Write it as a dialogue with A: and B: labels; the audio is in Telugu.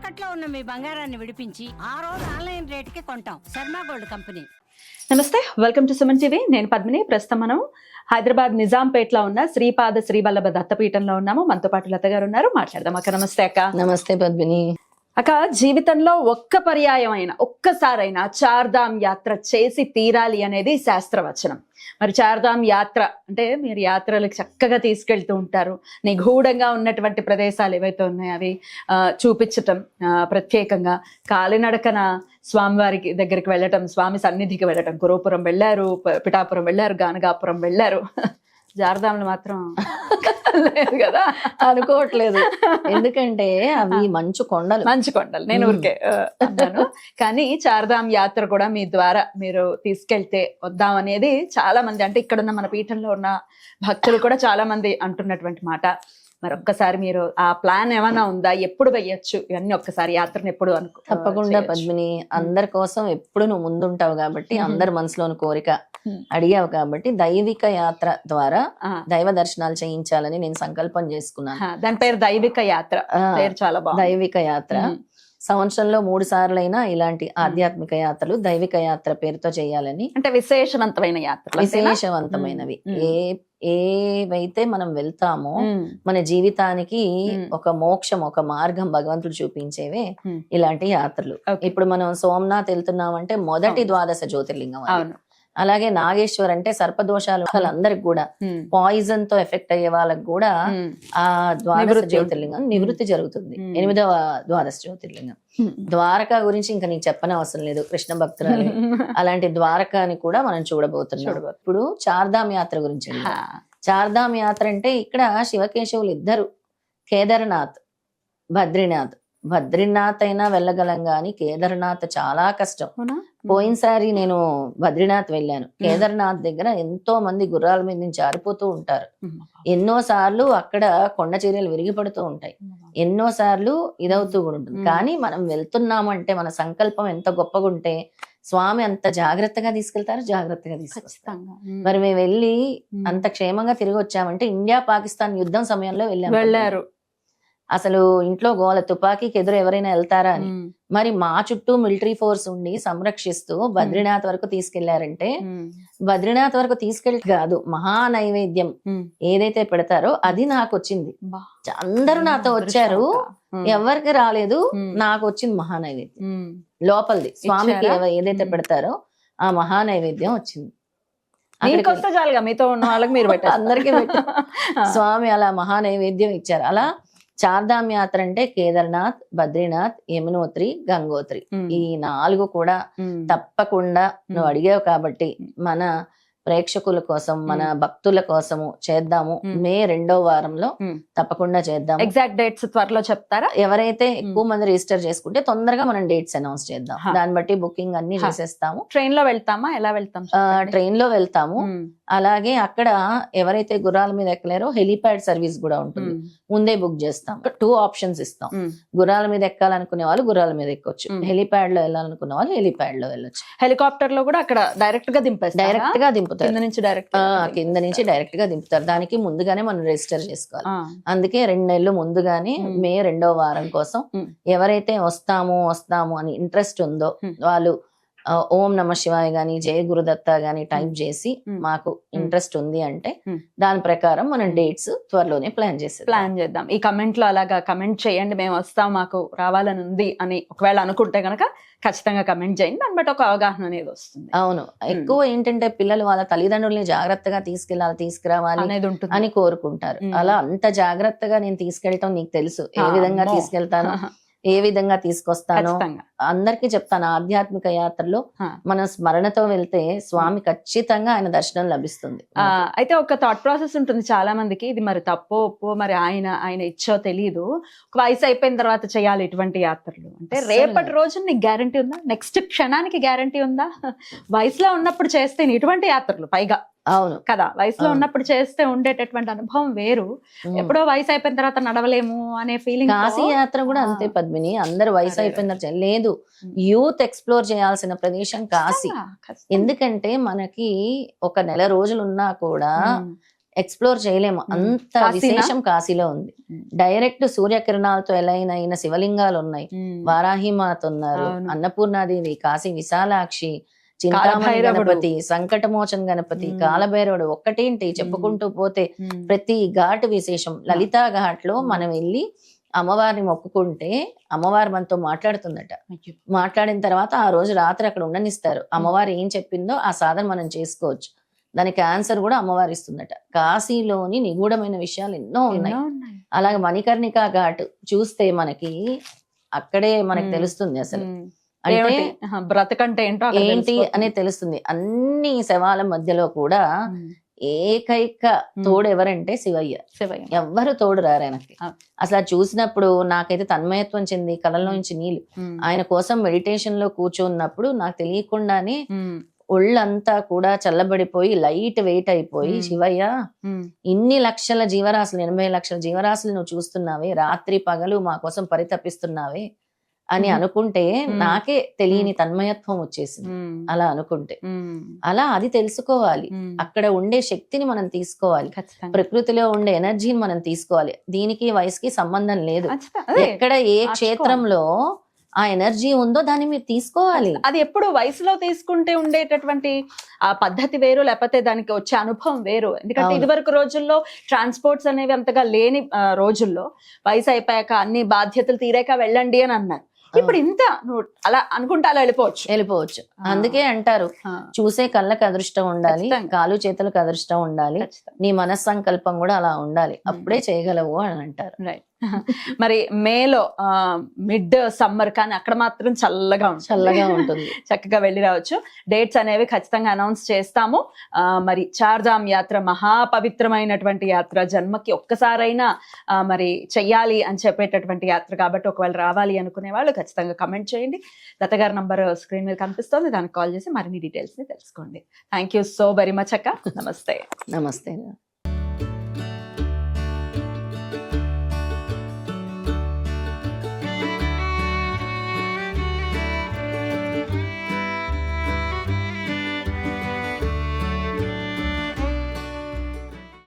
A: తాకట్లో ఉన్న మీ బంగారాన్ని విడిపించి ఆ రోజు ఆన్లైన్ రేటుకి కొంటాం. Sharma gold company.
B: నమస్తే, వెల్కమ్ టు సుమన్ టీవీ. నేను పద్మిని. ప్రస్తుతం మనం హైదరాబాద్ నిజాంపేటలో ఉన్న శ్రీపాద శ్రీవల్లభ దత్తపీఠంలో ఉన్నాము. మనతో పాటు లత గారు ఉన్నారు, మాట్లాడదాం. అక్క నమస్తే. అక్క
C: నమస్తే పద్మిని.
B: అక్క, జీవితంలో ఒక్క పర్యాయం అయినా ఒక్కసారైనా చార్ధామ్ యాత్ర చేసి తీరాలి అనేది శాస్త్రవచనం. మరి చార్ధామ్ యాత్ర అంటే మీరు యాత్రలకు చక్కగా తీసుకెళ్తూ ఉంటారు. నిగూఢంగా ఉన్నటువంటి ప్రదేశాలు ఏవైతే ఉన్నాయో అవి చూపించటం, ప్రత్యేకంగా కాలినడకన స్వామివారికి దగ్గరికి వెళ్ళటం, స్వామి సన్నిధికి వెళ్ళటం. గురుపురం వెళ్ళారు, పిఠాపురం వెళ్ళారు, గానగాపురం వెళ్ళారు. చార్ధాంలు మాత్రం లేదు కదా,
C: అనుకోవట్లేదు. ఎందుకంటే అవి మంచు కొండలు.
B: నేను ఊరికే అన్నాను. కానీ చార్ధామ్ యాత్ర కూడా మీ ద్వారా మీరు తీసుకెళ్తే వద్దాం అనేది చాలా మంది, అంటే ఇక్కడున్న మన పీఠంలో ఉన్న భక్తులు కూడా చాలా మంది అంటున్నటువంటి మాట. మరి ఒక్కసారి మీరు ఆ ప్లాన్ ఏమైనా ఉందా? ఎప్పుడు వెయ్యొచ్చు ఇవన్నీ? ఒక్కసారి యాత్రను ఎప్పుడు
C: తప్పకుండా పద్మిని. అందరి కోసం ఎప్పుడు నువ్వు ముందుంటావు కాబట్టి, అందరి మనసులోని కోరిక అడిగావు కాబట్టి, దైవిక యాత్ర ద్వారా దైవ దర్శనాలు చేయించాలని నేను సంకల్పం చేసుకున్నాను.
B: దాని పేరు దైవిక యాత్ర. పేరు చాలా బాగుంది, దైవిక యాత్ర.
C: సంవత్సరంలో 3 సార్లైనా ఇలాంటి ఆధ్యాత్మిక యాత్రలు దైవిక యాత్ర పేరుతో చేయాలని.
B: అంటే విశేషవంతమైన యాత్ర,
C: విశేషవంతమైనవి ఏవైతే మనం వెళ్తామో మన జీవితానికి ఒక మోక్షం, ఒక మార్గం భగవంతుడు చూపించేవే ఇలాంటి యాత్రలు. ఇప్పుడు మనం సోమనాథ్ వెళ్తున్నామంటే మొదటి ద్వాదశ జ్యోతిర్లింగం. అలాగే నాగేశ్వర్ అంటే సర్పదోషాలు వాళ్ళందరికి కూడా, పాయిజన్ తో ఎఫెక్ట్ అయ్యే వాళ్ళకి కూడా ఆ ద్వాదశ జ్యోతిర్లింగం నివృత్తి జరుగుతుంది. 8వ ద్వాదశ జ్యోతిర్లింగం. ద్వారకా గురించి ఇంకా నీకు చెప్పనవసరం లేదు, కృష్ణ భక్తురాలు. అలాంటి ద్వారకాని కూడా మనం చూడబోతున్నాం. ఇప్పుడు చార్ధామ్ యాత్ర గురించి. చార్ధామ్ యాత్ర అంటే ఇక్కడ శివకేశవులు ఇద్దరు, కేదార్నాథ్, బద్రీనాథ్ అయినా వెళ్ళగలం గాని కేదార్నాథ్ చాలా కష్టం. పోయినసారి నేను బద్రీనాథ్ వెళ్ళాను. కేదార్నాథ్ దగ్గర ఎంతో మంది గుర్రాల మీద నుంచి జారిపోతూ ఉంటారు. ఎన్నో సార్లు అక్కడ కొండ చర్యలు విరిగిపడుతూ ఉంటాయి. ఎన్నో సార్లు ఇదవుతూ కూడా ఉంటుంది. కానీ మనం వెళ్తున్నామంటే మన సంకల్పం ఎంత గొప్పగా ఉంటే స్వామి అంత జాగ్రత్తగా తీసుకెళ్తారు, జాగ్రత్తగా తీసుకొస్తారు. మరి మేము వెళ్ళి అంత క్షేమంగా తిరిగి వచ్చామంటే ఇండియా పాకిస్తాన్ యుద్ధం సమయంలో వెళ్ళారు. అసలు ఇంట్లో గోల, తుపాకీకి ఎదురు ఎవరైనా వెళ్తారా అని. మరి మా చుట్టూ మిలిటరీ ఫోర్స్ ఉండి సంరక్షిస్తూ బద్రీనాథ్ వరకు తీసుకెళ్లారంటే, బద్రీనాథ్ వరకు తీసుకెళ్ళి కాదు, మహా నైవేద్యం ఏదైతే పెడతారో అది నాకు వచ్చింది. అందరూ నాతో వచ్చారు, ఎవరికి రాలేదు, నాకు వచ్చింది మహా నైవేద్యం. లోపలిది స్వామికి ఏదైతే పెడతారో ఆ మహా నైవేద్యం వచ్చింది.
B: మీతో ఉన్న వాళ్ళకి మీరు
C: అందరికీ స్వామి అలా మహా నైవేద్యం ఇచ్చారు. అలా చార్ధామ్ యాత్ర అంటే కేదార్నాథ్, బద్రీనాథ్, యమునోత్రి, గంగోత్రి, ఈ 4 కూడా తప్పకుండా నువ్వు అడిగావు కాబట్టి మన ప్రేక్షకుల కోసం, మన భక్తుల కోసము చేద్దాము. మే 2వ వారంలో తప్పకుండా చేద్దాం.
B: ఎగ్జాక్ట్ డేట్స్ త్వరలో చెప్తారా?
C: ఎవరైతే ఎక్కువ మంది రిజిస్టర్ చేసుకుంటే తొందరగా మనం డేట్స్ అనౌన్స్ చేద్దాం. దాన్ని బట్టి బుకింగ్ అన్ని చేసేస్తాము.
B: ట్రైన్ లో వెళ్తామా, ఎలా వెళ్తాం?
C: ట్రైన్ లో వెళ్తాము. అలాగే అక్కడ ఎవరైతే గుర్రాల మీద ఎక్కలేరో హెలిప్యాడ్ సర్వీస్ కూడా ఉంటుంది. ముందే బుక్ చేస్తాం. 2 ఆప్షన్స్ ఇస్తాం. గుర్రాల మీద ఎక్కాలనుకునే వాళ్ళు గుర్రాల మీద ఎక్కొచ్చు, హెలిప్యాడ్ లో వెళ్ళాలనుకునే వాళ్ళు హెలిప్యాడ్ లో వెళ్ళొచ్చు.
B: హెలికాప్టర్ లో కూడా అక్కడ డైరెక్ట్ గా దింపుతారు. కింద నుంచి డైరెక్ట్ గా దింపుతారు. దానికి ముందుగానే మనం రిజిస్టర్ చేసుకోవాలి. అందుకే 2 నెలలు ముందుగానే మే 2వ వారం కోసం ఎవరైతే వస్తాము అని ఇంట్రెస్ట్ ఉందో వాళ్ళు ఓం నమ శివాయ గాని, జయ గురుదత్త గాని టైప్ చేసి మాకు ఇంట్రెస్ట్ ఉంది అంటే దాని ప్రకారం మనం డేట్స్ త్వరలోనే ప్లాన్ చేద్దాం. ఈ కమెంట్ లో అలాగా కమెంట్ చేయండి, మేము వస్తాం, మాకు రావాలని ఉంది అని ఒకవేళ అనుకుంటే గనక ఖచ్చితంగా కమెంట్ చేయండి. దాన్ని బట్టి ఒక అవగాహన అనేది వస్తుంది.
C: అవును, ఎక్కువ ఏంటంటే పిల్లలు వాళ్ళ తల్లిదండ్రుల్ని జాగ్రత్తగా తీసుకురావాలి అని కోరుకుంటారు. అలా అంత జాగ్రత్తగా నేను తీసుకెళ్ళటం నీకు తెలుసు, ఏ విధంగా తీసుకెళ్తాను, ఏ విధంగా తీసుకొస్తానో అందరికీ చెప్తాను. ఆధ్యాత్మిక యాత్రలో మన స్మరణతో వెళ్తే స్వామి ఖచ్చితంగా ఆయన దర్శనం లభిస్తుంది.
B: అయితే ఒక థాట్ ప్రాసెస్ ఉంటుంది చాలా మందికి, ఇది మరి తప్పో ఒప్పో, మరి ఆయన ఇచ్చో తెలియదు, ఒక వయసు అయిపోయిన తర్వాత చేయాలి ఇటువంటి యాత్రలు అంటే. రేపటి రోజు నీకు గ్యారంటీ ఉందా? నెక్స్ట్ క్షణానికి గ్యారంటీ ఉందా? వయసులో ఉన్నప్పుడు చేస్తే ఇటువంటి యాత్రలు పైగా
C: అవును
B: కదా, వయసులో ఉన్నప్పుడు చేస్తే ఉండేటటువంటి అనుభవం వేరు. ఎప్పుడో వయసు అయిపోయిన తర్వాత నడవలేము అనే ఫీలింగ్.
C: కాశీ యాత్ర కూడా అంతే పద్మిని. అందరు వయసు అయిపోయిన తర్వాత లేదు, యూత్ ఎక్స్ప్లోర్ చేయాల్సిన ప్రదేశం కాశీ. ఎందుకంటే మనకి ఒక నెల రోజులు ఉన్నా కూడా ఎక్స్ప్లోర్ చేయలేము, అంత
D: కాశీనా?
C: విశేషం కాశీలో ఉంది. డైరెక్ట్ సూర్యకిరణాలతో అయిన శివలింగాలు ఉన్నాయి, వారాహిమాత ఉన్నారు,
D: అవును.
C: అన్నపూర్ణాదేవి, కాశీ విశాలాక్షి, చింతామణి
D: కాలభైరవుడు.
C: గణపతి, సంకటమోచన గణపతి, కాలభైరవుడు, ఒక్కటేంటి చెప్పుకుంటూ పోతే ప్రతి ఘాట్ విశేషం. లలితా ఘాట్ లో మనం వెళ్ళి అమ్మవారిని మొక్కుకుంటే అమ్మవారు మనతో మాట్లాడుతుందట. మాట్లాడిన తర్వాత ఆ రోజు రాత్రి అక్కడ ఉండనిస్తారు. అమ్మవారు ఏం చెప్పిందో ఆ సాధన మనం చేసుకోవచ్చు. దానికి ఆన్సర్ కూడా అమ్మవారు ఇస్తుందట. కాశీలోని నిగూఢమైన విషయాలు ఎన్నో ఉన్నాయి. అలాగే మణికర్ణికా ఘాట్ చూస్తే మనకి అక్కడే మనకు తెలుస్తుంది అసలు అంటే
D: బ్రతకంటే ఏంటో అక్కడ
C: ఏంటి
D: తెలిసిపోతుంది.
C: అనేది తెలుస్తుంది. అన్ని శవాల మధ్యలో కూడా ఏకైక తోడు ఎవరంటే శివయ్య.
D: శివయ్య.
C: ఎవ్వరు తోడు రారు ఆయనకి.
D: ఆ.
C: అసలు అది చూసినప్పుడు నాకైతే తన్మయత్వం చెంది కళ్ళలోంచి నీళ్ళు. ఆయన కోసం మెడిటేషన్ లో కూర్చున్నప్పుడు నాకు తెలియకుండానే ఒళ్ళంతా కూడా చల్లబడిపోయి లైట్ వెయిట్ అయిపోయి, శివయ్య ఇన్ని లక్షల జీవరాశులు, 80 లక్షల జీవరాశులు నువ్వు చూస్తున్నావే, రాత్రి పగలు మా కోసం పరితపిస్తున్నావే అని అనుకుంటే నాకే తెలియని తన్మయత్వం వచ్చేసింది. అలా అనుకుంటే అలా అది తెలుసుకోవాలి. అక్కడ ఉండే శక్తిని మనం తీసుకోవాలి, ప్రకృతిలో ఉండే ఎనర్జీని మనం తీసుకోవాలి. దీనికి వయసుకి సంబంధం లేదు. ఎక్కడ ఏ క్షేత్రంలో ఆ ఎనర్జీ ఉందో దాన్ని మీరు తీసుకోవాలి.
D: అది ఎప్పుడు వయసులో తీసుకుంటే ఉండేటటువంటి ఆ పద్ధతి వేరు, లేకపోతే దానికి వచ్చే అనుభవం వేరు. ఎందుకంటే
C: అవును.
D: ఇదివరకు రోజుల్లో ట్రాన్స్పోర్ట్స్ అనేవి అంతగా లేని రోజుల్లో వయసు అయిపోయాక అన్ని బాధ్యతలు తీరాక వెళ్ళండి అని అన్నారు. ఇప్పుడు ఇంత నువ్వు అలా అనుకుంటా అలా వెళ్ళిపోవచ్చు.
C: అందుకే అంటారు, చూసే కళ్ళకి అదృష్టం ఉండాలి,
D: ఖచ్చితంగా.
C: కాలు చేతులకు అదృష్టం ఉండాలి, నీ మనస్సంకల్పం కూడా అలా ఉండాలి, అప్పుడే చేయగలవు అని అంటారు.
D: రైట్. మరి మేలో మిడ్ సమ్మర్ కానీ అక్కడ మాత్రం చల్లగా
C: ఉంటుంది.
D: చక్కగా వెళ్ళి రావచ్చు. డేట్స్ అనేవి ఖచ్చితంగా అనౌన్స్ చేస్తాము. మరి చార్ధామ్ యాత్ర మహాపవిత్రమైనటువంటి యాత్ర, జన్మకి ఒక్కసారైనా మరి చెయ్యాలి అని చెప్పేటటువంటి యాత్ర కాబట్టి ఒకవేళ రావాలి అనుకునే వాళ్ళు ఖచ్చితంగా కమెంట్ చేయండి. లత గారి నంబర్ స్క్రీన్ మీద కనిపిస్తుంది, దానికి కాల్ చేసి మరిన్ని డీటెయిల్స్ ని తెలుసుకోండి. Thank you so very much అక్క. నమస్తే.
C: నమస్తే.